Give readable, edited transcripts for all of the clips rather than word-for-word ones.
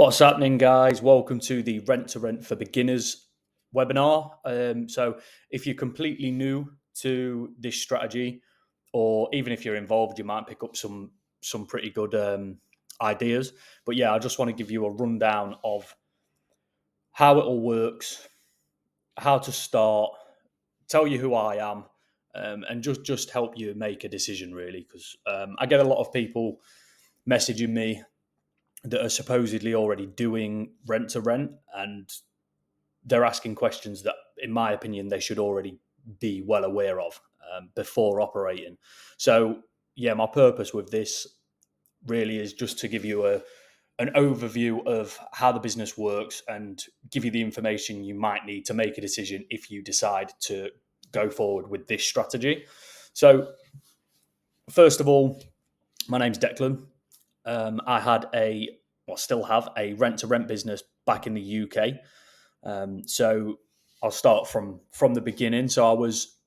What's happening, guys? Welcome to the Rent to Rent for Beginners webinar. So, if you're completely new to this strategy, or even if you're involved, you might pick up some pretty good ideas. But yeah, I just want to give you a rundown of how it all works, how to start, tell you who I am, and just help you make a decision. Really, because I get a lot of people messaging me that are supposedly already doing rent to rent, and they're asking questions that, in my opinion, they should already be well aware of before operating. So, yeah, my purpose with this really is just to give you an overview of how the business works and give you the information you might need to make a decision if you decide to go forward with this strategy. So, first of all, my name's Declan. I had still have a rent to rent business back in the UK. So I'll start from the beginning. So I was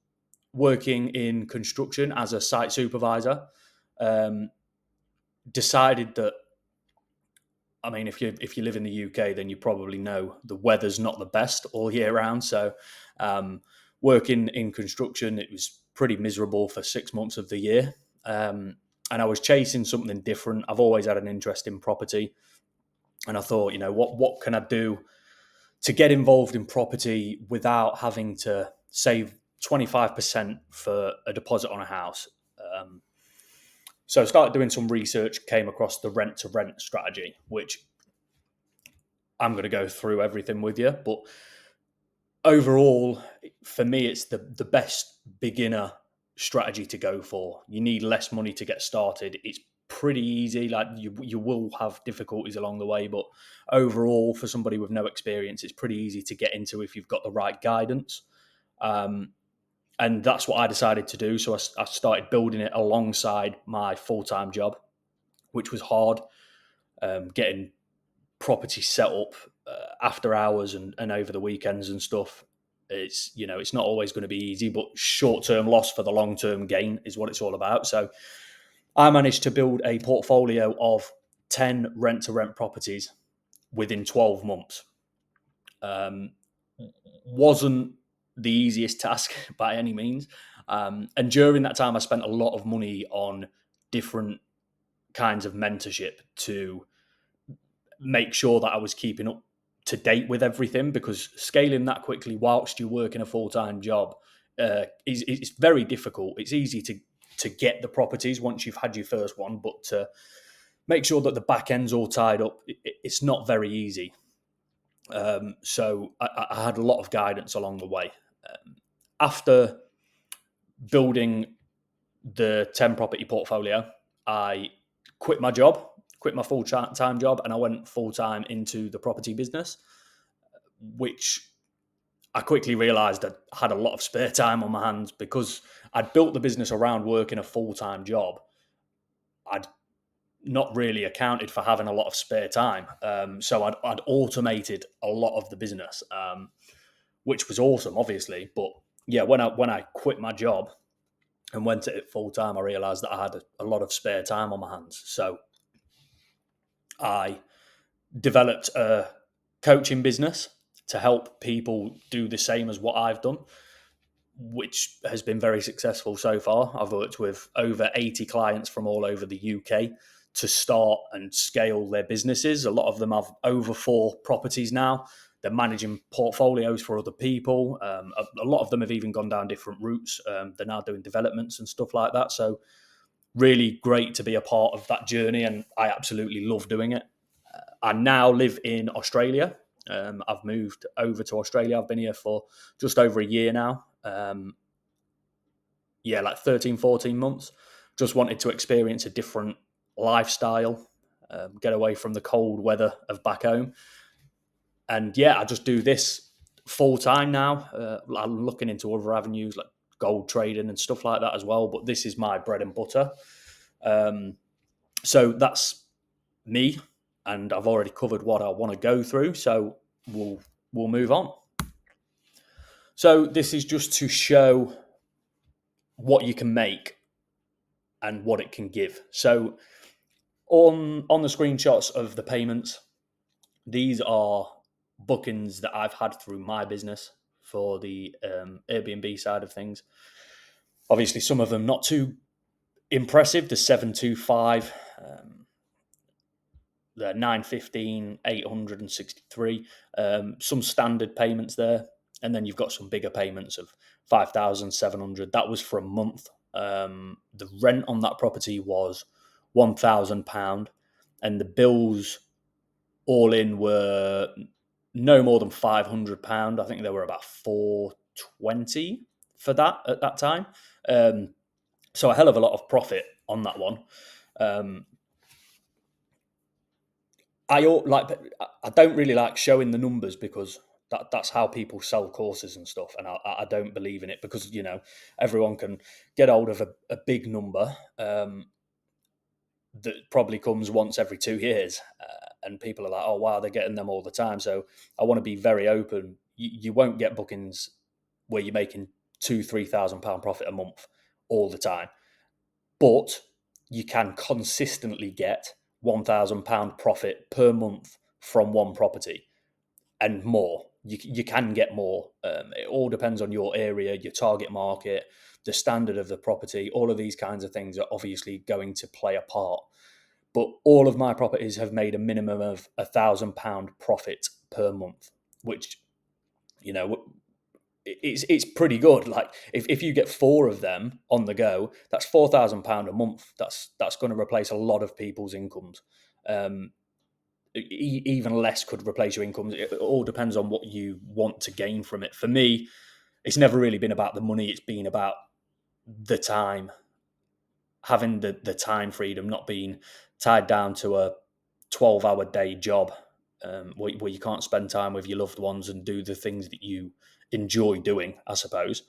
working in construction as a site supervisor. Um, Decided that, I mean, if you live in the UK, then you probably know the weather's not the best all year round. So working in construction, it was pretty miserable for 6 months of the year. And I was chasing something different. I've always had an interest in property, and I thought, what can I do to get involved in property without having to save 25% for a deposit on a house. So I started doing some research, came across the rent to rent strategy, which I'm going to go through everything with you. But overall, for me, it's the best beginner strategy to go for. You need less money to get started. It's pretty easy. Like you will have difficulties along the way, but overall, for somebody with no experience, it's pretty easy to get into if you've got the right guidance. And that's what I decided to do. So I started building it alongside my full-time job, which was hard. Getting property set up after hours and over the weekends and stuff. It's not always going to be easy, but short-term loss for the long-term gain is what it's all about. So I managed to build a portfolio of 10 rent-to-rent properties within 12 months. Wasn't the easiest task by any means. And during that time, I spent a lot of money on different kinds of mentorship to make sure that I was keeping up to date with everything, because scaling that quickly whilst you're working a full-time job is very difficult. It's easy to get the properties once you've had your first one, but to make sure that the back end's all tied up, it's not very easy. So I had a lot of guidance along the way. After building the 10 property portfolio, I quit my job, quit my full-time job, and I went full-time into the property business, which I quickly realised I had a lot of spare time on my hands because I'd built the business around working a full-time job. I'd not really accounted for having a lot of spare time. So I'd automated a lot of the business, which was awesome, obviously. But yeah, when I quit my job and went at it full time, I realised that I had a lot of spare time on my hands. So I developed a coaching business to help people do the same as what I've done, which has been very successful so far. I've worked with over 80 clients from all over the UK to start and scale their businesses. A lot of them have over 4 properties now. They're managing portfolios for other people. A lot of them have even gone down different routes. They're now doing developments and stuff like that. So really great to be a part of that journey, and I absolutely love doing it. I now live in Australia. I've moved over to Australia. I've been here for just over a year now. Like 13, 14 months. Just wanted to experience a different lifestyle, get away from the cold weather of back home. And yeah, I just do this full time now. I'm looking into other avenues like gold trading and stuff like that as well. But this is my bread and butter. So that's me, and I've already covered what I want to go through. So we'll move on. So this is just to show what you can make and what it can give. So on the screenshots of the payments, These are bookings that I've had through my business for the Airbnb side of things. Obviously, some of them not too impressive. The 725, the 915, 863, some standard payments there. And then you've got some bigger payments of 5,700. That was for a month. The rent on that property was £1,000, and the bills all in were no more than £500. I think they were about 420 for that at that time. So a hell of a lot of profit on that one. I don't really like showing the numbers because that's how people sell courses and stuff, and I don't believe in it because everyone can get hold of a big number that probably comes once every 2 years, and people are like, oh wow, they're getting them all the time. So I want to be very open. You won't get bookings where you're making £2,000-3,000 profit a month all the time, but you can consistently get £1,000 profit per month from one property and more. You can get more. It all depends on your area, your target market, the standard of the property. All of these kinds of things are obviously going to play a part. But all of my properties have made a minimum of £1,000 profit per month, which you know it's pretty good. Like if you get 4 of them on the go, that's £4,000 a month. That's going to replace a lot of people's incomes. Um, Even less could replace your incomes. It all depends on what you want to gain from it. For me, it's never really been about the money. It's been about the time, having the time freedom, not being tied down to a 12-hour day job, where you can't spend time with your loved ones and do the things that you enjoy doing, I suppose.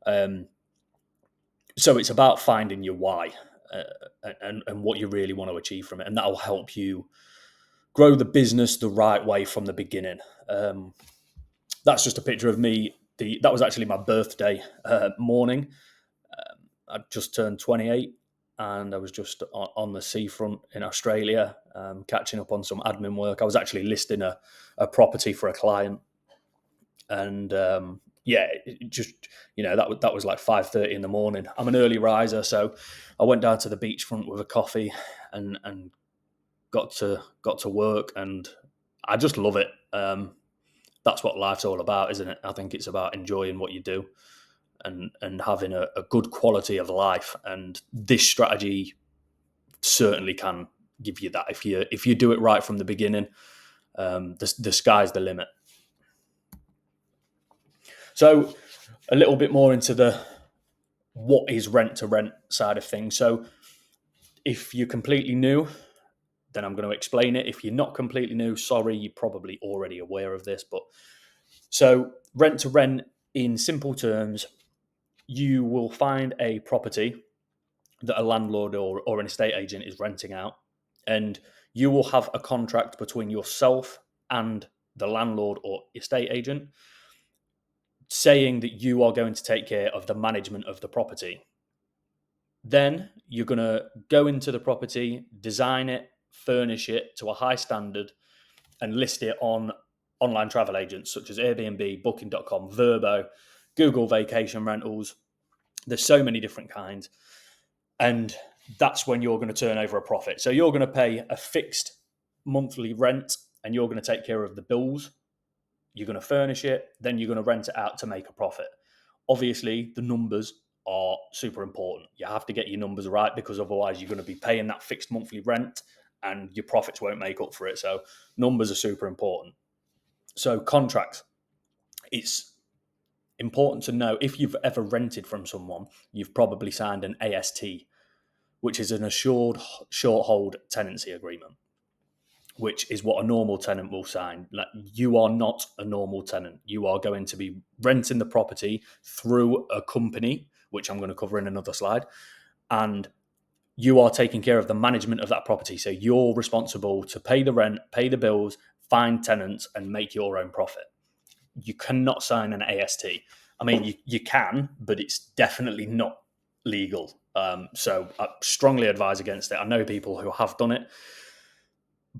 Um, so it's about finding your why, and what you really want to achieve from it, and that'll help you grow the business the right way from the beginning. That's just a picture of me. That was actually my birthday morning. I just turned 28, and I was just on the seafront in Australia, catching up on some admin work. I was actually listing a property for a client, and yeah, it just that was like 5:30 in the morning. I'm an early riser, so I went down to the beachfront with a coffee and got to work, and I just love it. That's what life's all about, isn't it? I think it's about enjoying what you do and having a good quality of life. And this strategy certainly can give you that if you do it right from the beginning. The sky's the limit. So a little bit more into the what is rent to rent side of things. So if you're completely new, then I'm going to explain it. If you're not completely new, sorry, you're probably already aware of this. But so rent to rent, in simple terms, you will find a property that a landlord or an estate agent is renting out, and you will have a contract between yourself and the landlord or estate agent saying that you are going to take care of the management of the property. Then you're going to go into the property, design it, furnish it to a high standard, and list it on online travel agents such as Airbnb, Booking.com, Verbo, Google Vacation Rentals. There's so many different kinds. And that's when you're going to turn over a profit. So you're going to pay a fixed monthly rent, and you're going to take care of the bills. You're going to furnish it, then you're going to rent it out to make a profit. Obviously, the numbers are super important. You have to get your numbers right, because otherwise you're going to be paying that fixed monthly rent and your profits won't make up for it. So numbers are super important. So contracts, it's important to know, if you've ever rented from someone, you've probably signed an AST, which is an assured short hold tenancy agreement, which is what a normal tenant will sign. Like, you are not a normal tenant. You are going to be renting the property through a company, which I'm going to cover in another slide, and you are taking care of the management of that property. So you're responsible to pay the rent, pay the bills, find tenants, and make your own profit. You cannot sign an AST. I mean, you can, but it's definitely not legal. So I strongly advise against it. I know people who have done it.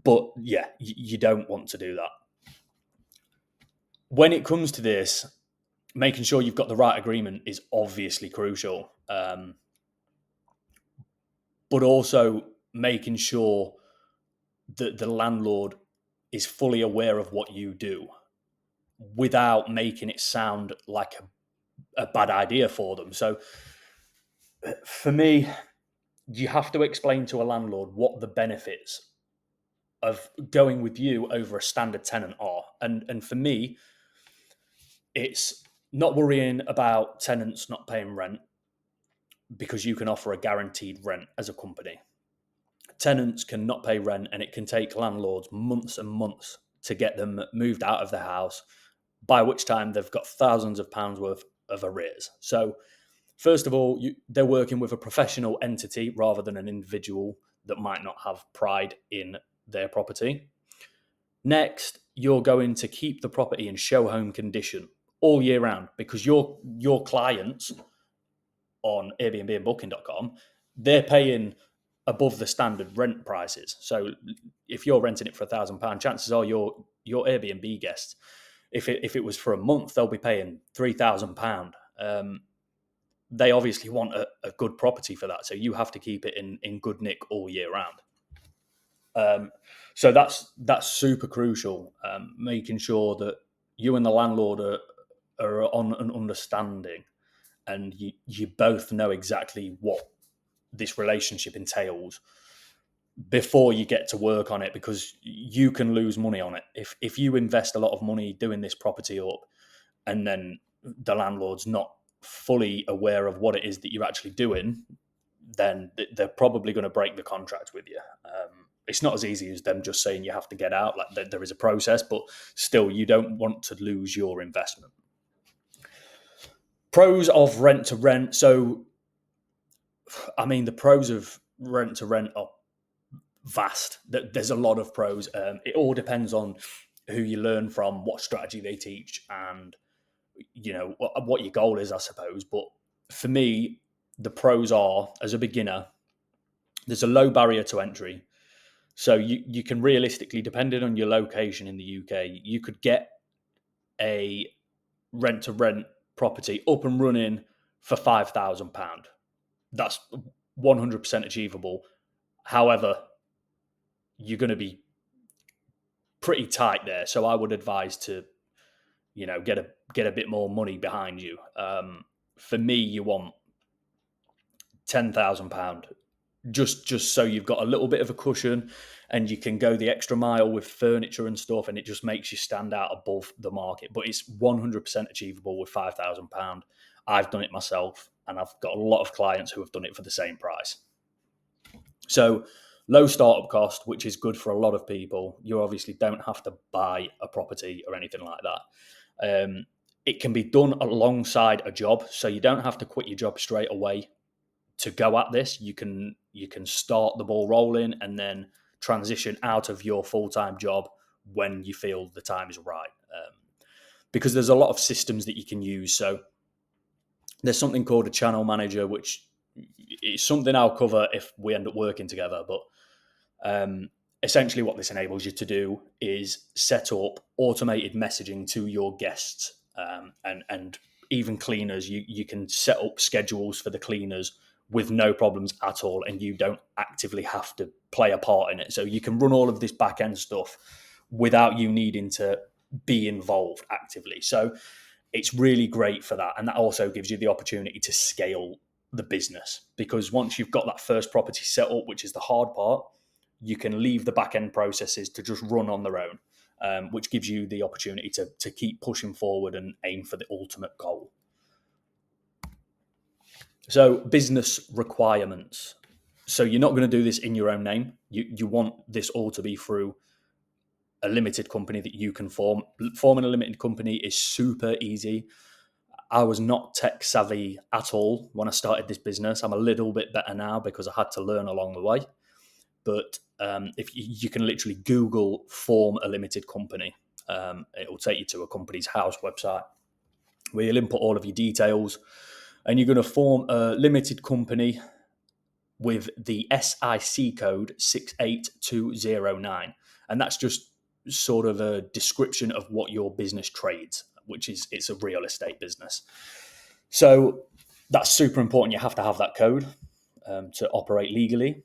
But yeah, you don't want to do that. When it comes to this, making sure you've got the right agreement is obviously crucial, but also making sure that the landlord is fully aware of what you do without making it sound like a bad idea for them. So for me, you have to explain to a landlord what the benefits of going with you over a standard tenant are. And for me, it's not worrying about tenants not paying rent because you can offer a guaranteed rent as a company. Tenants can not pay rent, and it can take landlords months and months to get them moved out of the house, by which time they've got thousands of pounds worth of arrears. So, first of all, they're working with a professional entity rather than an individual that might not have pride in their property. Next, you're going to keep the property in show home condition all year round because your clients on Airbnb and Booking.com, they're paying above the standard rent prices. So if you're renting it for £1,000, chances are your Airbnb guests, if it was for a month, they'll be paying £3,000. They obviously want a good property for that, so you have to keep it in good nick all year round. So that's super crucial. Making sure that you and the landlord are on an understanding, and you both know exactly what this relationship entails before you get to work on it, because you can lose money on it if you invest a lot of money doing this property up and then the landlord's not fully aware of what it is that you're actually doing. Then they're probably going to break the contract with you. It's not as easy as them just saying you have to get out. Like there is a process, but still, you don't want to lose your investment. Pros of rent to rent. So, I mean, the pros of rent to rent are vast. There's a lot of pros. It all depends on who you learn from, what strategy they teach, and what your goal is, I suppose. But for me, the pros are, as a beginner, there's a low barrier to entry. So you can realistically, depending on your location in the UK, you could get a rent to rent property up and running for £5,000. That's 100% achievable. However, you're going to be pretty tight there. So I would advise to, get a bit more money behind you. For me, you want £10,000, just so you've got a little bit of a cushion and you can go the extra mile with furniture and stuff, and it just makes you stand out above the market. But it's 100% achievable with £5,000. I've done it myself, and I've got a lot of clients who have done it for the same price. So low startup cost, which is good for a lot of people. You obviously don't have to buy a property or anything like that. It can be done alongside a job, so you don't have to quit your job straight away to go at this. You can start the ball rolling and then transition out of your full-time job when you feel the time is right. Because there's a lot of systems that you can use. So there's something called a channel manager, which is something I'll cover if we end up working together. But essentially what this enables you to do is set up automated messaging to your guests, and even cleaners. You can set up schedules for the cleaners with no problems at all, and you don't actively have to play a part in it. So you can run all of this back end stuff without you needing to be involved actively. So it's really great for that. And that also gives you the opportunity to scale the business, because once you've got that first property set up, which is the hard part, you can leave the back end processes to just run on their own, which gives you the opportunity to keep pushing forward and aim for the ultimate goal. So business requirements. So you're not going to do this in your own name. You want this all to be through a limited company that you can form. Forming a limited company is super easy. I was not tech savvy at all when I started this business. I'm a little bit better now because I had to learn along the way. But if you can literally Google form a limited company, it will take you to a company's house website where you'll input all of your details, and you're going to form a limited company with the SIC code 68209. And that's just sort of a description of what your business trades, which is it's a real estate business. So that's super important. You have to have that code to operate legally.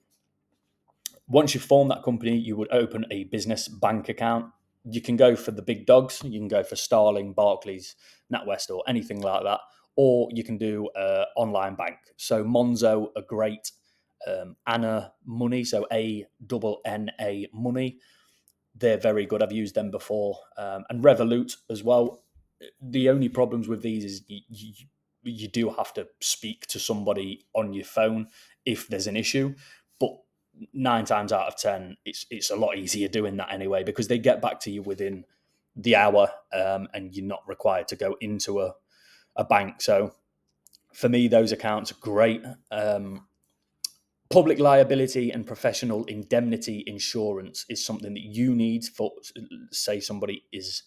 Once you form that company, you would open a business bank account. You can go for the big dogs. You can go for Starling, Barclays, NatWest, or anything like that. Or you can do online bank. So Monzo are great. Anna Money, so ANNA Money. They're very good. I've used them before. And Revolut as well. The only problems with these is you do have to speak to somebody on your phone if there's an issue. But 9 times out of 10, it's a lot easier doing that anyway, because they get back to you within the hour, and you're not required to go into a bank. So for me, those accounts are great. Public liability and professional indemnity insurance is something that you need for, say, somebody is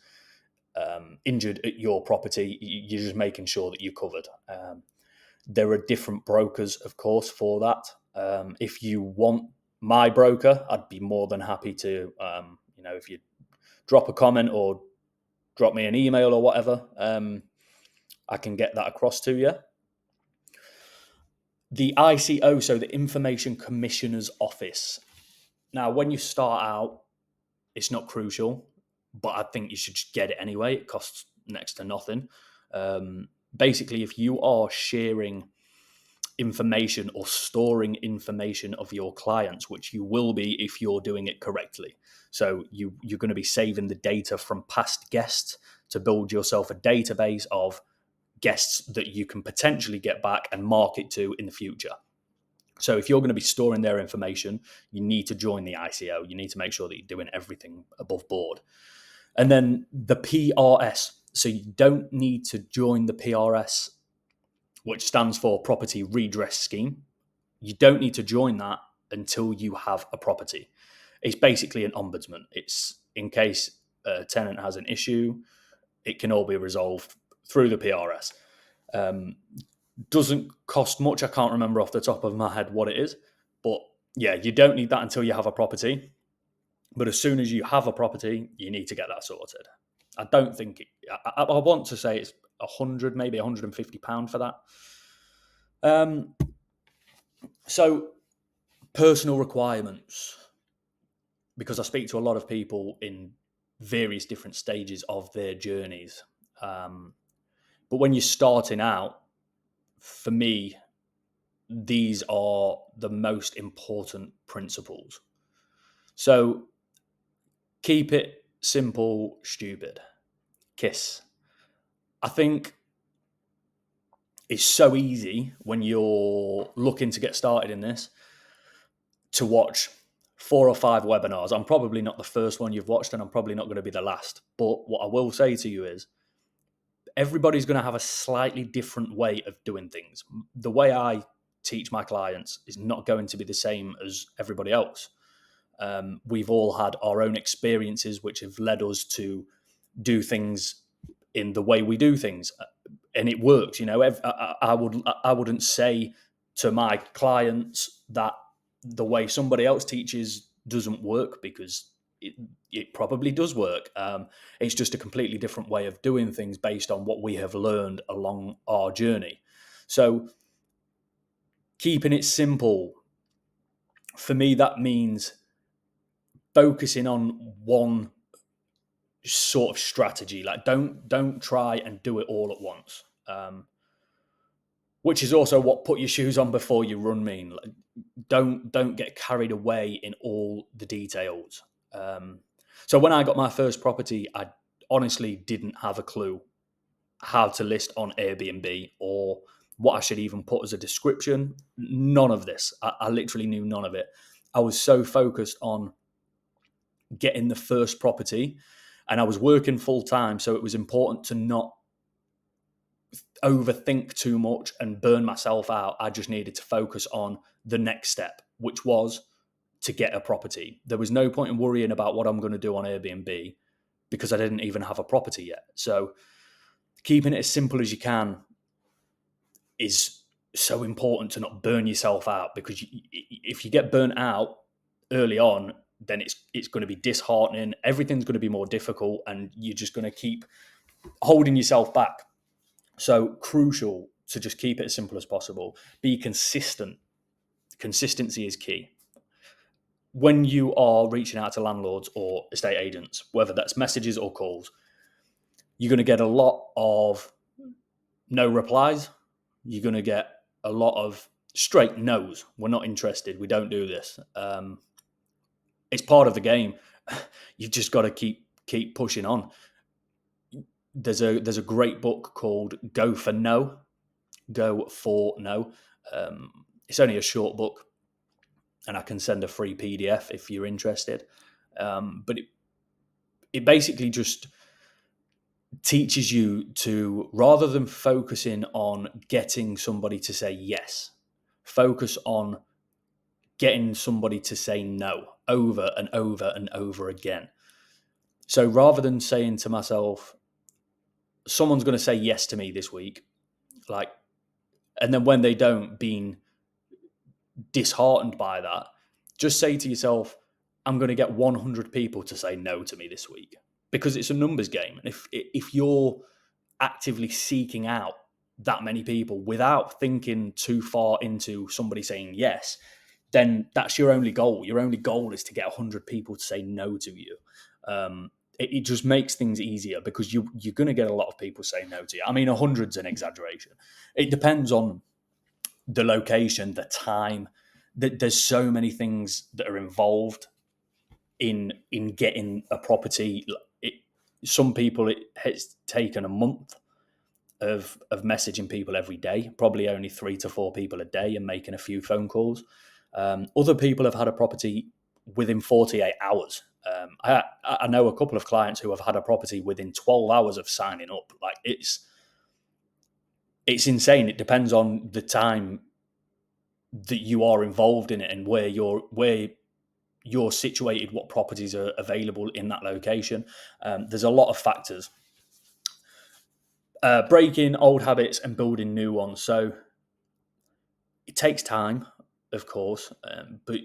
injured at your property. You're just making sure that you're covered. There are different brokers, of course, for that. If you want my broker, I'd be more than happy to, if you drop a comment or drop me an email or whatever, I can get that across to you. The ICO, so the Information Commissioner's Office. Now, when you start out, it's not crucial, but I think you should just get it anyway. It costs next to nothing. Basically, if you are sharing information or storing information of your clients, which you will be if you're doing it correctly. So you're going to be saving the data from past guests to build yourself a database of guests that you can potentially get back and market to in the future. So if you're going to be storing their information, you need to join the ICO. You need to make sure that you're doing everything above board. And then the PRS. So you don't need to join the PRS, which stands for Property Redress Scheme. You don't need to join that until you have a property. It's basically an ombudsman. It's in case a tenant has an issue, it can all be resolved through the PRS. Doesn't cost much. I can't remember off the top of my head what it is. But yeah, you don't need that until you have a property. But as soon as you have a property, you need to get that sorted. I don't think I want to say it's 100, maybe £150 for that. So personal requirements, because I speak to a lot of people in various different stages of their journeys. But when you're starting out, for me, these are the most important principles. So keep it simple, stupid. KISS. I think it's so easy when you're looking to get started in this to watch 4 or 5 webinars. I'm probably not the first one you've watched, and I'm probably not going to be the last. But what I will say to you is everybody's going to have a slightly different way of doing things. The way I teach my clients is not going to be the same as everybody else. We've all had our own experiences which have led us to do things in the way we do things, and it works. I wouldn't say to my clients that the way somebody else teaches doesn't work, because it probably does work. It's just a completely different way of doing things based on what we have learned along our journey. So keeping it simple, for me, that means focusing on one sort of strategy. Like don't try and do it all at once. Which is also what put your shoes on before you run mean. Like, don't get carried away in all the details. So when I got my first property, I honestly didn't have a clue how to list on Airbnb or what I should even put as a description. None of this. I literally knew none of it. I was so focused on getting the first property, and I was working full time, so it was important to not overthink too much and burn myself out. I just needed to focus on the next step, which was to get a property. There was no point in worrying about what I'm going to do on Airbnb because I didn't even have a property yet. So keeping it as simple as you can is so important to not burn yourself out, because if you get burnt out early on, then it's going to be disheartening. Everything's going to be more difficult, and you're just going to keep holding yourself back. So crucial to just keep it as simple as possible. Be consistent. Consistency is key. When you are reaching out to landlords or estate agents, whether that's messages or calls, you're going to get a lot of no replies. You're going to get a lot of straight no's. We're not interested. We don't do this. It's part of the game. You've just got to keep pushing on. There's a great book called Go for No. Go for No. It's only a short book, and I can send a free PDF if you're interested. But it basically just teaches you to, rather than focusing on getting somebody to say yes, focus on getting somebody to say no over and over and over again. So rather than saying to myself, someone's going to say yes to me this week, like, and then when they don't, being disheartened by that, just say to yourself, I'm going to get 100 people to say no to me this week, because it's a numbers game. And if you're actively seeking out that many people without thinking too far into somebody saying yes, then that's your only goal. Your only goal is to get 100 people to say no to you. It just makes things easier, because you're going to get a lot of people saying no to you. I mean, 100's an exaggeration. It depends on the location, the time. There's so many things that are involved in getting a property. Some people, it has taken a month of messaging people every day, probably only 3 to 4 people a day, and making a few phone calls. Other people have had a property within 48 hours. I know a couple of clients who have had a property within 12 hours of signing up. Like, it's insane. It depends on the time that you are involved in it and where you're situated, what properties are available in that location. There's a lot of factors. Breaking old habits and building new ones. So it takes time, of course, but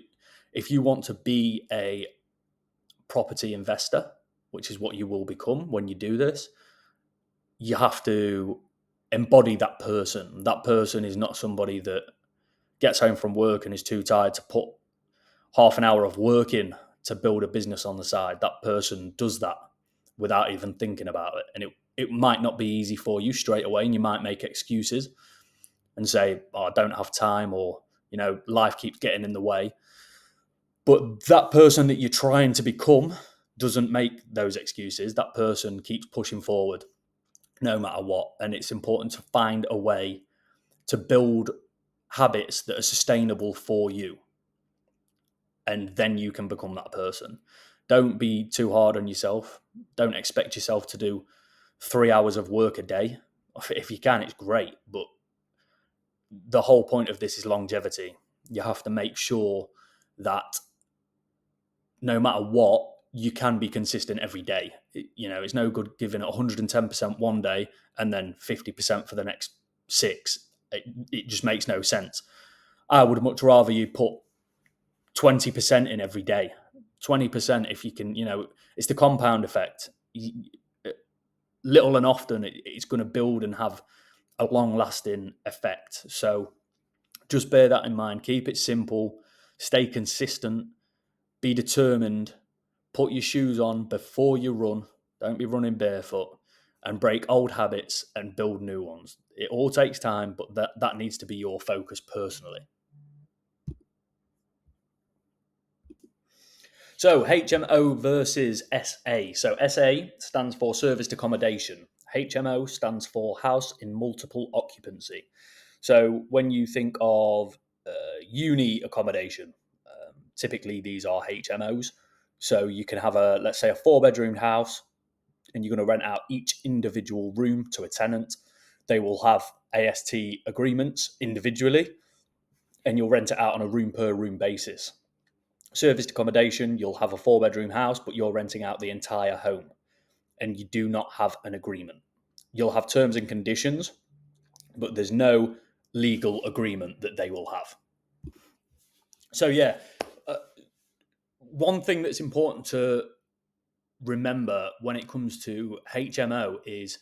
if you want to be a property investor, which is what you will become when you do this, you have to embody that person. That person is not somebody that gets home from work and is too tired to put half an hour of work in to build a business on the side. That person does that without even thinking about it. And it might not be easy for you straight away, and you might make excuses and say, oh, I don't have time, or, life keeps getting in the way. But that person that you're trying to become doesn't make those excuses. That person keeps pushing forward no matter what. And it's important to find a way to build habits that are sustainable for you. And then you can become that person. Don't be too hard on yourself. Don't expect yourself to do 3 hours of work a day. If you can, it's great. But the whole point of this is longevity. You have to make sure that no matter what, you can be consistent every day. It's no good giving it 110% one day and then 50% for the next 6. It just makes no sense. I would much rather you put 20% in every day. 20%, if you can, it's the compound effect. Little and often, it's going to build and have a long-lasting effect. So just bear that in mind. Keep it simple. Stay consistent. Be determined. Put your shoes on before you run. Don't be running barefoot. And break old habits and build new ones. It all takes time, but that needs to be your focus personally. So HMO versus SA. So SA stands for serviced accommodation. HMO stands for house in multiple occupancy. So when you think of uni accommodation, typically these are HMOs. So you can have let's say a 4-bedroom house, and you're going to rent out each individual room to a tenant. They will have AST agreements individually, and you'll rent it out on a room per room basis. Serviced accommodation, you'll have a 4-bedroom house, but you're renting out the entire home, and you do not have an agreement. You'll have terms and conditions, but there's no legal agreement that they will have. So yeah, one thing that's important to remember when it comes to HMO is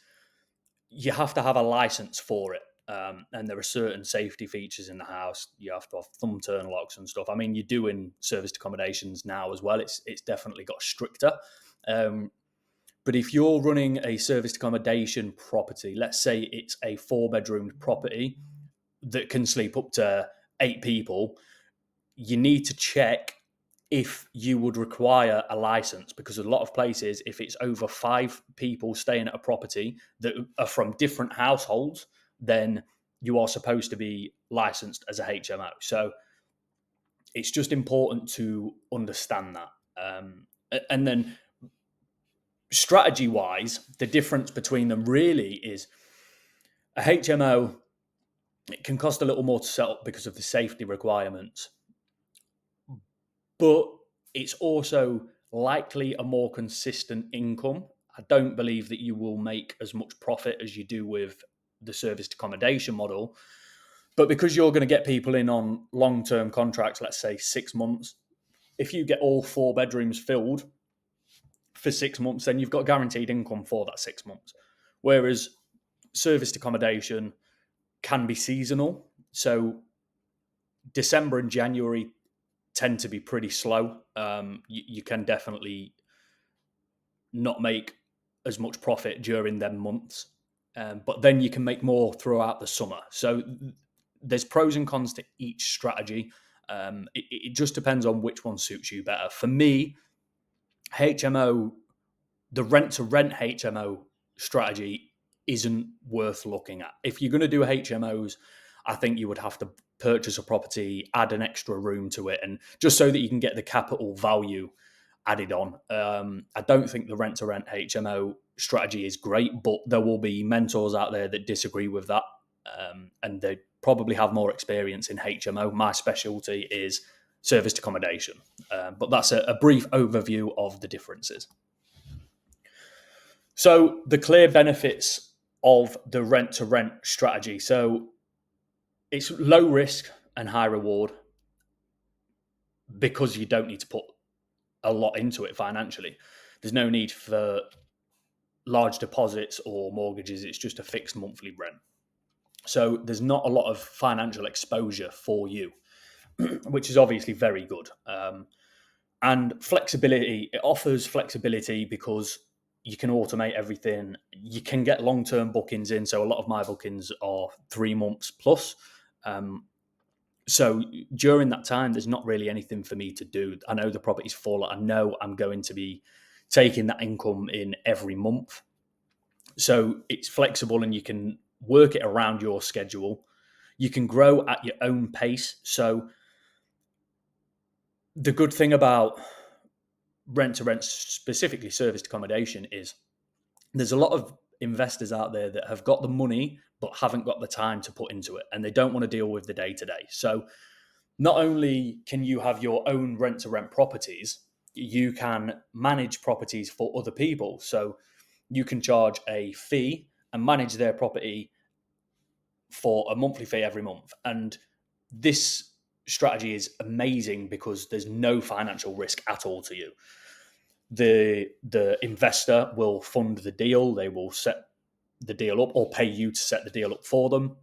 you have to have a license for it. And there are certain safety features in the house. You have to have thumb turn locks and stuff. I mean, you do in serviced accommodations now as well. It's definitely got stricter. Um, but if you're running a serviced accommodation property, let's say it's a 4-bedroomed property that can sleep up to 8 people, you need to check if you would require a license, because a lot of places, if it's over 5 people staying at a property that are from different households, then you are supposed to be licensed as a HMO. So it's just important to understand that. And then strategy wise, the difference between them really is a HMO, it can cost a little more to set up because of the safety requirements, but it's also likely a more consistent income. I don't believe that you will make as much profit as you do with the serviced accommodation model, but because you're going to get people in on long-term contracts, let's say 6 months, if you get all 4 bedrooms filled for 6 months, then you've got guaranteed income for that 6 months. Whereas serviced accommodation can be seasonal. So December and January tend to be pretty slow. You can definitely not make as much profit during them months, but then you can make more throughout the summer. So there's pros and cons to each strategy. It just depends on which one suits you better. For me, HMO, the rent to rent HMO strategy isn't worth looking at. If you're going to do HMOs, I think you would have to purchase a property, add an extra room to it, and just so that you can get the capital value added on. I don't think the rent to rent HMO strategy is great, but there will be mentors out there that disagree with that, and they probably have more experience in HMO. My specialty is serviced accommodation, but that's a brief overview of the differences. So the clear benefits of the rent to rent strategy. So it's low risk and high reward because you don't need to put a lot into it financially. There's no need for large deposits or mortgages. It's just a fixed monthly rent. So there's not a lot of financial exposure for you, which is obviously very good. And flexibility, it offers flexibility because you can automate everything. You can get long-term bookings in. So a lot of my bookings are 3 months plus. So during that time, there's not really anything for me to do. I know the property's full. I know I'm going to be taking that income in every month. So it's flexible and you can work it around your schedule. You can grow at your own pace. So the good thing about rent to rent, specifically serviced accommodation, is there's a lot of investors out there that have got the money but haven't got the time to put into it, and they don't want to deal with the day to day. So not only can you have your own rent to rent properties, you can manage properties for other people. So you can charge a fee and manage their property for a monthly fee every month. And this strategy is amazing because there's no financial risk at all to you. The investor will fund the deal. They will set the deal up or pay you to set the deal up for them.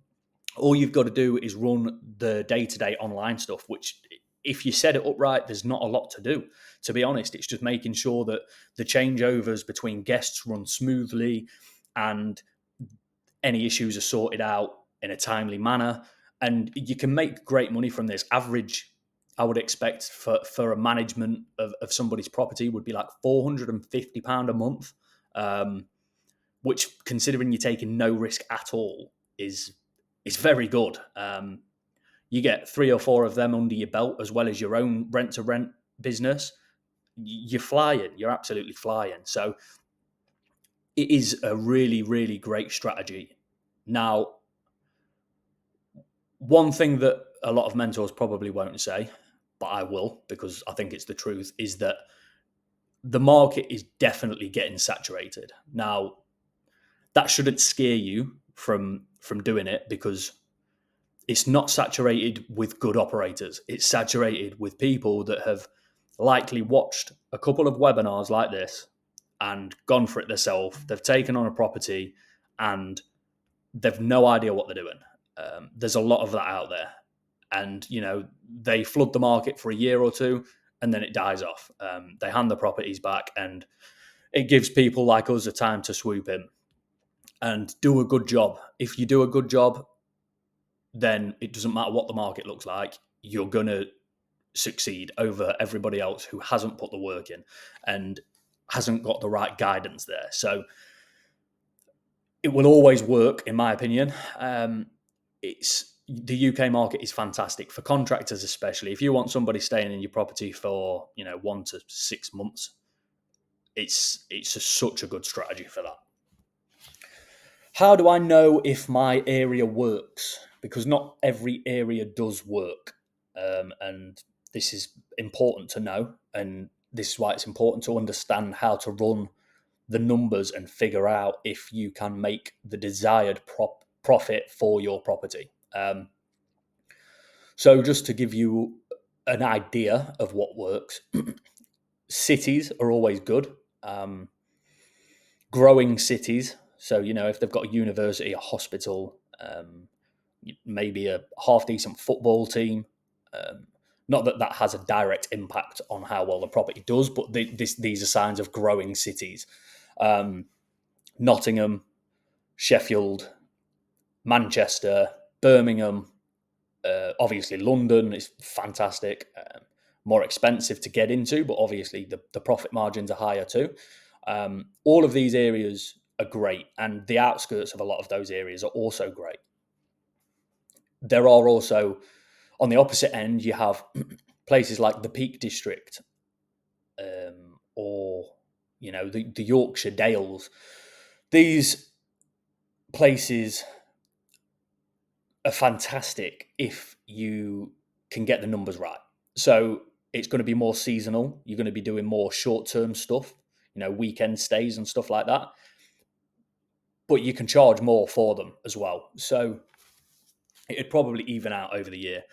All you've got to do is run the day-to-day online stuff, which if you set it up right, there's not a lot to do. To be honest, it's just making sure that the changeovers between guests run smoothly and any issues are sorted out in a timely manner. And you can make great money from this. Average, I would expect for a management of somebody's property would be like £450 a month, which, considering you're taking no risk at all, is very good. You get 3 or 4 of them under your belt, as well as your own rent to rent business. You're flying. You're absolutely flying. So it is a really, really great strategy. Now, one thing that a lot of mentors probably won't say, but I will because I think it's the truth, is that the market is definitely getting saturated. Now, that shouldn't scare you from doing it, because it's not saturated with good operators. It's saturated with people that have likely watched a couple of webinars like this and gone for it themselves. They've taken on a property and they've no idea what they're doing. There's a lot of that out there. And, they flood the market for a year or two and then it dies off. They hand the properties back and it gives people like us a time to swoop in and do a good job. If you do a good job, then it doesn't matter what the market looks like, you're going to succeed over everybody else who hasn't put the work in and hasn't got the right guidance there. So it will always work, in my opinion. It's the UK market is fantastic for contractors, especially if you want somebody staying in your property for 1 to 6 months. It's such a good strategy for that. How do I know if my area works? Because not every area does work, and this is important to know, and this is why it's important to understand how to run the numbers and figure out if you can make the desired profit for your property. So just to give you an idea of what works, cities are always good. Growing cities, so if they've got a university, a hospital, maybe a half decent football team. Not that that has a direct impact on how well the property does, but these are signs of growing cities. Nottingham, Sheffield, Manchester, Birmingham, obviously London is fantastic. More expensive to get into, but obviously the profit margins are higher too. All of these areas are great, and the outskirts of a lot of those areas are also great. There are also, on the opposite end, you have places like the Peak District, or the Yorkshire Dales. These places are fantastic if you can get the numbers right. So it's going to be more seasonal. You're going to be doing more short-term stuff, weekend stays and stuff like that. But you can charge more for them as well. So it'd probably even out over the year.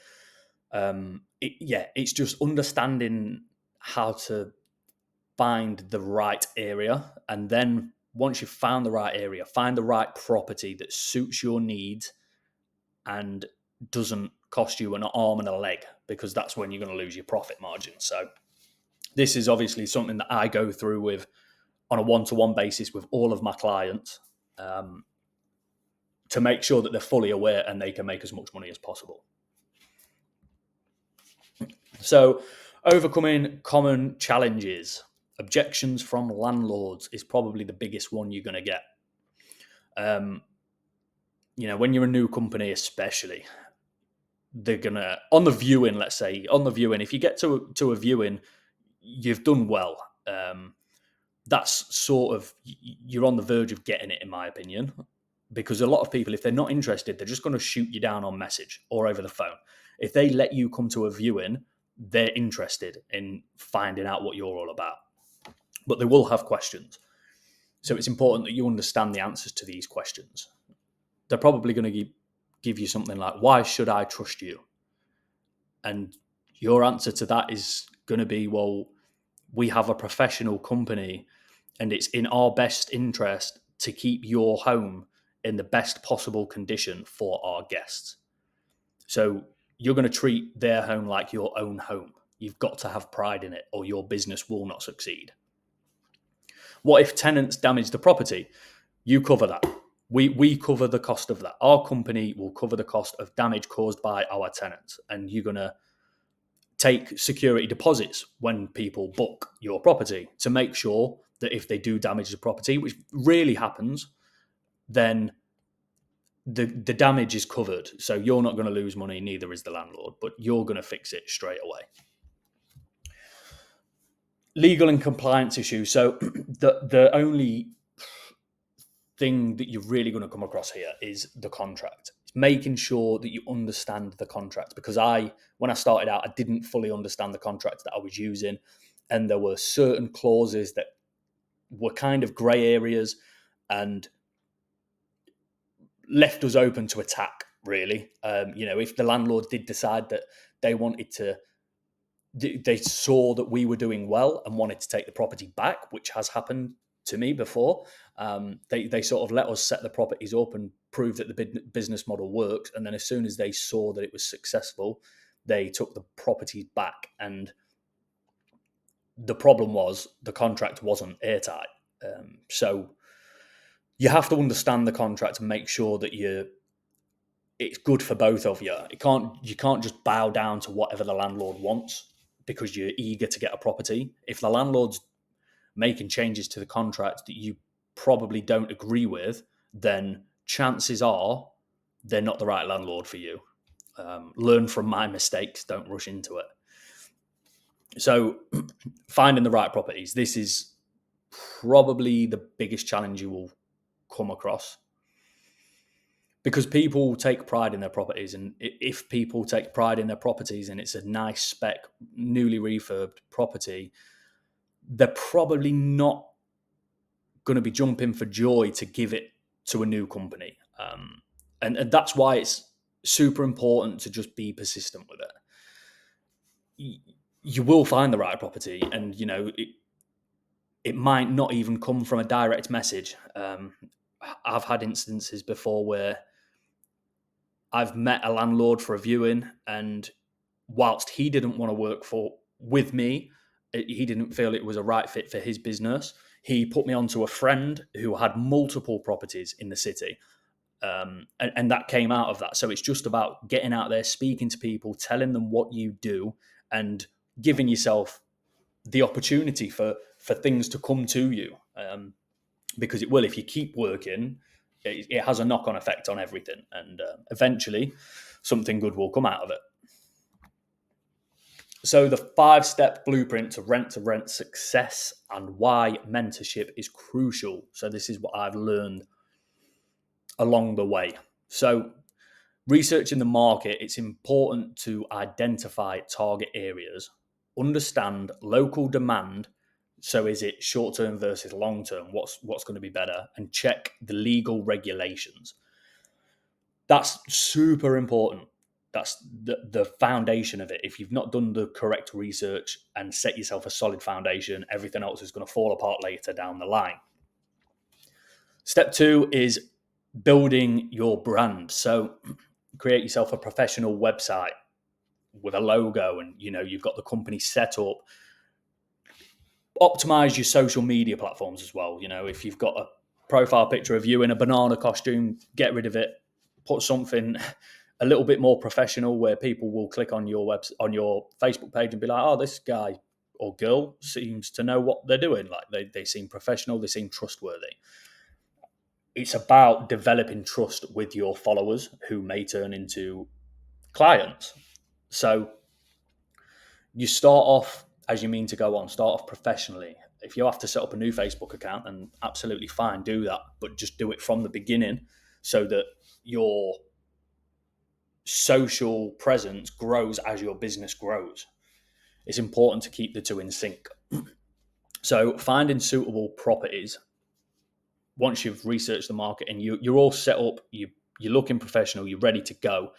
It's just understanding how to find the right area, and then once you've found the right area, find the right property that suits your needs and doesn't cost you an arm and a leg, because that's when you're going to lose your profit margin. So this is obviously something that I go through with on a one-to-one basis with all of my clients, to make sure that they're fully aware and they can make as much money as possible. So overcoming common challenges. Objections from landlords is probably the biggest one you're going to get. When you're a new company, especially, they're going to, on the viewing, if you get to a viewing, you've done well. That's sort of, you're on the verge of getting it, in my opinion, because a lot of people, if they're not interested, they're just going to shoot you down on message or over the phone. If they let you come to a viewing, they're interested in finding out what you're all about. But they will have questions. So it's important that you understand the answers to these questions. They're probably going to give you something like, why should I trust you? And your answer to that is going to be, well, we have a professional company and it's in our best interest to keep your home in the best possible condition for our guests. So you're going to treat their home like your own home. You've got to have pride in it or your business will not succeed. What if tenants damage the property? You cover that. We cover the cost of that. Our company will cover the cost of damage caused by our tenants. And you're going to take security deposits when people book your property to make sure that if they do damage the property, which rarely happens, then the damage is covered. So you're not going to lose money, neither is the landlord, but you're going to fix it straight away. Legal and compliance issues. So the only thing that you're really going to come across here is the contract. It's making sure that you understand the contract, because when I started out, I didn't fully understand the contract that I was using, and there were certain clauses that were kind of grey areas and left us open to attack, really. If the landlord did decide that they wanted to they saw that we were doing well and wanted to take the property back, which has happened to me before. They sort of let us set the properties up and prove that the business model works. And then as soon as they saw that it was successful, they took the properties back. And the problem was the contract wasn't airtight. So you have to understand the contract and make sure that it's good for both of you. You can't just bow down to whatever the landlord wants because you're eager to get a property. If the landlord's making changes to the contract that you probably don't agree with, then chances are they're not the right landlord for you. Learn from my mistakes. Don't rush into it. So finding the right properties. This is probably the biggest challenge you will come across, because people take pride in their properties, and if people take pride in their properties and it's a nice spec, newly refurbed property, they're probably not going to be jumping for joy to give it to a new company. And that's why it's super important to just be persistent with it. You will find the right property, and it might not even come from a direct message. I've had instances before where I've met a landlord for a viewing, and whilst he didn't want to work with me, he didn't feel it was a right fit for his business. He put me onto a friend who had multiple properties in the city. And that came out of that. So it's just about getting out there, speaking to people, telling them what you do, and giving yourself the opportunity for things to come to you. Because it will, if you keep working, it has a knock-on effect on everything. And eventually something good will come out of it. So the 5-step blueprint to rent success and why mentorship is crucial. So this is what I've learned along the way. So researching the market, it's important to identify target areas, understand local demand. So is it short-term versus long-term? What's going to be better? And check the legal regulations. That's super important. That's the foundation of it. If you've not done the correct research and set yourself a solid foundation, everything else is going to fall apart later down the line. Step 2 is building your brand. So create yourself a professional website with a logo, and you've got the company set up. Optimize your social media platforms as well. If you've got a profile picture of you in a banana costume, get rid of it. Put something a little bit more professional where people will click on your Facebook page and be like, oh, this guy or girl seems to know what they're doing. Like they seem professional, they seem trustworthy. It's about developing trust with your followers who may turn into clients. So you start off as you mean to go on, start off professionally. If you have to set up a new Facebook account, then absolutely fine, do that. But just do it from the beginning so that your social presence grows as your business grows. It's important to keep the two in sync. So finding suitable properties, once you've researched the market and you're all set up, you're looking professional, you're ready to go,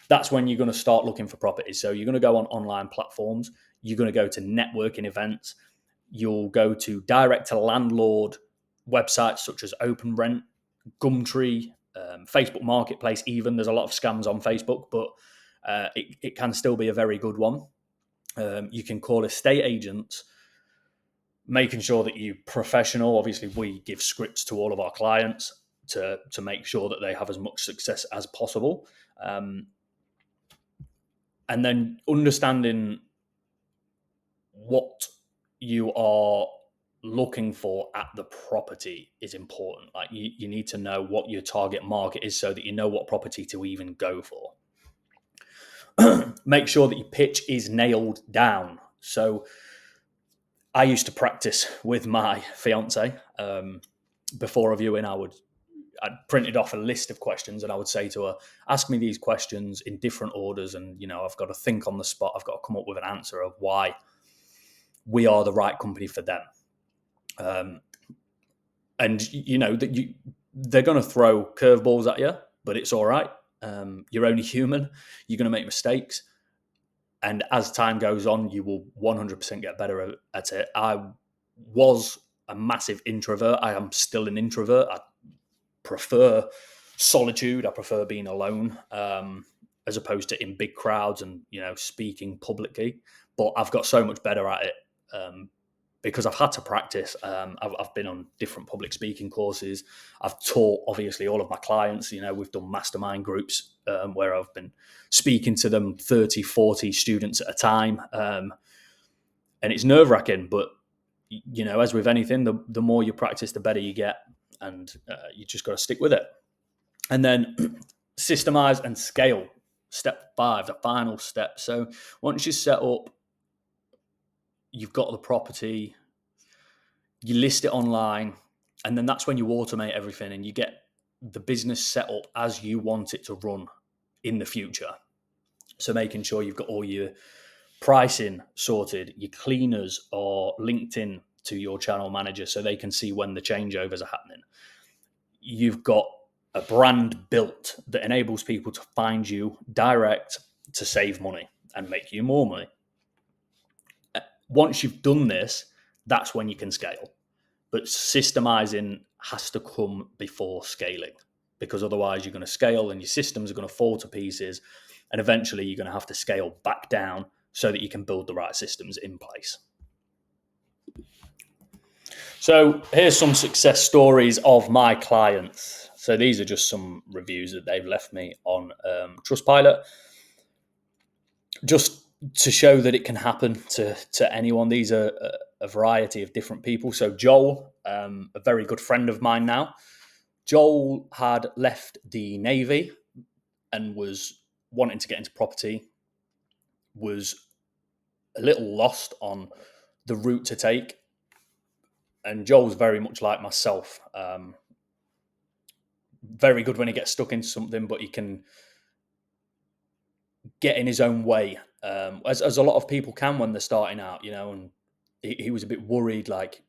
that's when you're going to start looking for properties. So you're going to go on online platforms, you're going to go to networking events, you'll go to direct to landlord websites such as Open Rent, Gumtree, Facebook Marketplace. Even there's a lot of scams on Facebook, but it can still be a very good one. You can call estate agents, making sure that you're professional. Obviously, we give scripts to all of our clients to make sure that they have as much success as possible. And then understanding what you are looking for at the property is important. Like you need to know what your target market is so that you know what property to even go for. Make sure that your pitch is nailed down. So I used to practice with my fiance before a viewing. I'd printed off a list of questions and I would say to her, ask me these questions in different orders. And, I've got to think on the spot. I've got to come up with an answer of why we are the right company for them. And they're going to throw curveballs at you, but it's all right. You're only human. You're going to make mistakes. And as time goes on, you will 100% get better at it. I was a massive introvert. I am still an introvert. I prefer solitude. I prefer being alone, as opposed to in big crowds and speaking publicly. But I've got so much better at it because I've had to practice. I've been on different public speaking courses. I've taught, obviously, all of my clients. We've done mastermind groups where I've been speaking to them 30, 40 students at a time. And it's nerve-wracking, but, as with anything, the more you practice, the better you get. And you just got to stick with it. And then systemize and scale. Step 5, the final step. So once you're set up, you've got the property, you list it online, and then that's when you automate everything and you get the business set up as you want it to run in the future. So making sure you've got all your pricing sorted, your cleaners are linked in to your channel manager so they can see when the changeovers are happening. You've got a brand built that enables people to find you direct to save money and make you more money. Once you've done this, that's when you can scale. But systemizing has to come before scaling, because otherwise you're going to scale and your systems are going to fall to pieces, and eventually you're going to have to scale back down so that you can build the right systems in place. So here's some success stories of my clients. So these are just some reviews that they've left me on Trustpilot, just to show that it can happen to anyone. These are a variety of different people. So Joel, a very good friend of mine now, Joel had left the Navy and was wanting to get into property, was a little lost on the route to take. And Joel's very much like myself. Very good when he gets stuck into something, but he can get in his own way, as a lot of people can when they're starting out, and he was a bit worried, like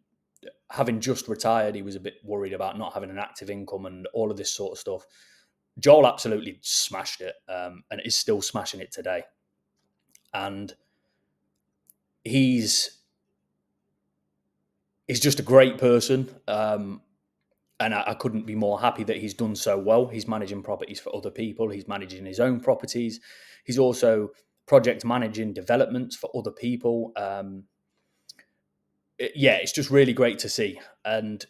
having just retired, he was a bit worried about not having an active income and all of this sort of stuff. Joel absolutely smashed it, and is still smashing it today. And he's just a great person. And I couldn't be more happy that he's done so well. He's managing properties for other people. He's managing his own properties. He's also project managing developments for other people. It's just really great to see. And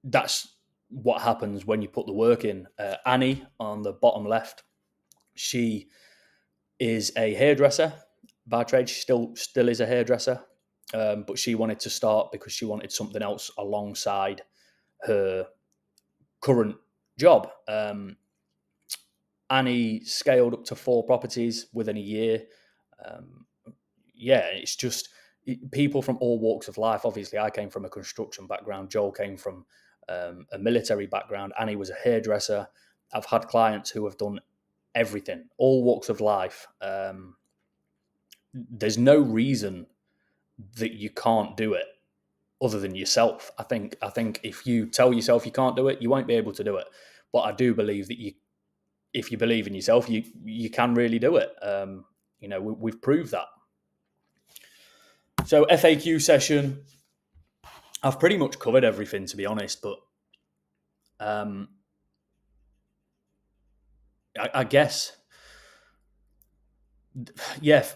that's what happens when you put the work in. Annie, on the bottom left, she is a hairdresser by trade. She still is a hairdresser. But she wanted to start because she wanted something else alongside her current job. Annie scaled up to 4 properties within a year. It's just people from all walks of life. Obviously, I came from a construction background. Joel came from a military background. Annie was a hairdresser. I've had clients who have done everything, all walks of life. There's no reason that you can't do it other than yourself. I think if you tell yourself you can't do it, you won't be able to do it. But I do believe that if you believe in yourself, you can really do it. We've proved that. So FAQ session, I've pretty much covered everything, to be honest. But I guess,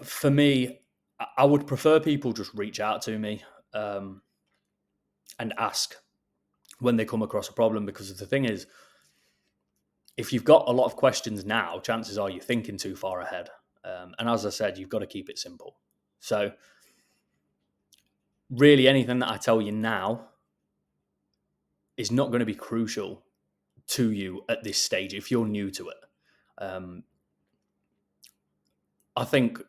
for me, I would prefer people just reach out to me and ask when they come across a problem, because the thing is, if you've got a lot of questions now, chances are you're thinking too far ahead. And as I said, you've got to keep it simple. So really anything that I tell you now is not going to be crucial to you at this stage if you're new to it. I think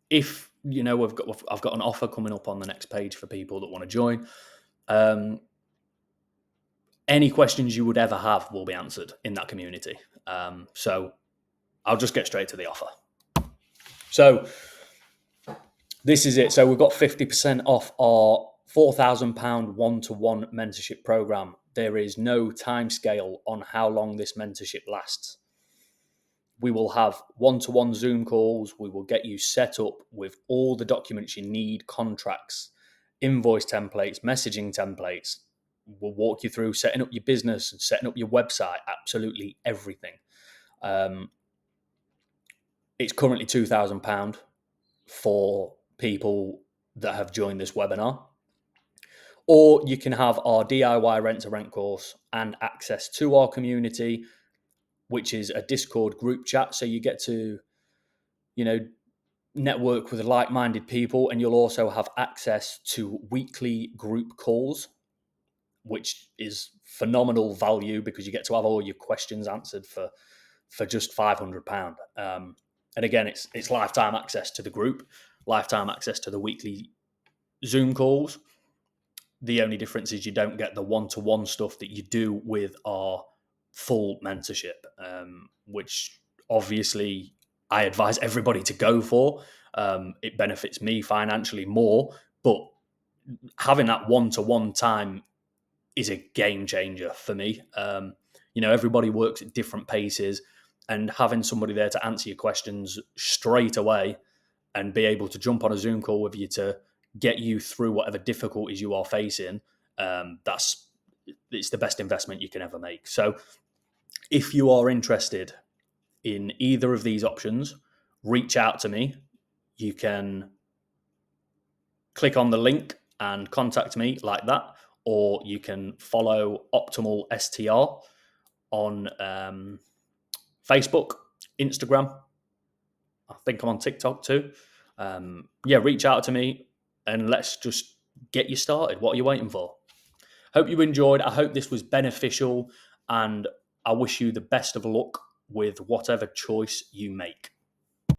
if, I've got an offer coming up on the next page for people that want to join. Any questions you would ever have will be answered in that community. So I'll just get straight to the offer. So this is it. So we've got 50% off our £4,000 one-to-one mentorship program. There is no time scale on how long this mentorship lasts. We will have one-to-one Zoom calls. We will get you set up with all the documents you need, contracts, invoice templates, messaging templates. We'll walk you through setting up your business and setting up your website, absolutely everything. It's currently £2,000 for people that have joined this webinar. Or you can have our DIY rent to rent course and access to our community, which is a Discord group chat. So you get to, network with like-minded people, and you'll also have access to weekly group calls, which is phenomenal value because you get to have all your questions answered for just £500. And again, it's lifetime access to the group, lifetime access to the weekly Zoom calls. The only difference is you don't get the one-to-one stuff that you do with our full mentorship, which obviously I advise everybody to go for. It benefits me financially more, but having that one-to-one time is a game changer for me. Everybody works at different paces, and having somebody there to answer your questions straight away and be able to jump on a Zoom call with you to get you through whatever difficulties you are facing, it's the best investment you can ever make. So if you are interested in either of these options, reach out to me. You can click on the link and contact me like that, or you can follow Optimal STR on Facebook, Instagram. I think I'm on TikTok too. Reach out to me and let's just get you started. What are you waiting for? Hope you enjoyed. I hope this was beneficial, and I wish you the best of luck with whatever choice you make.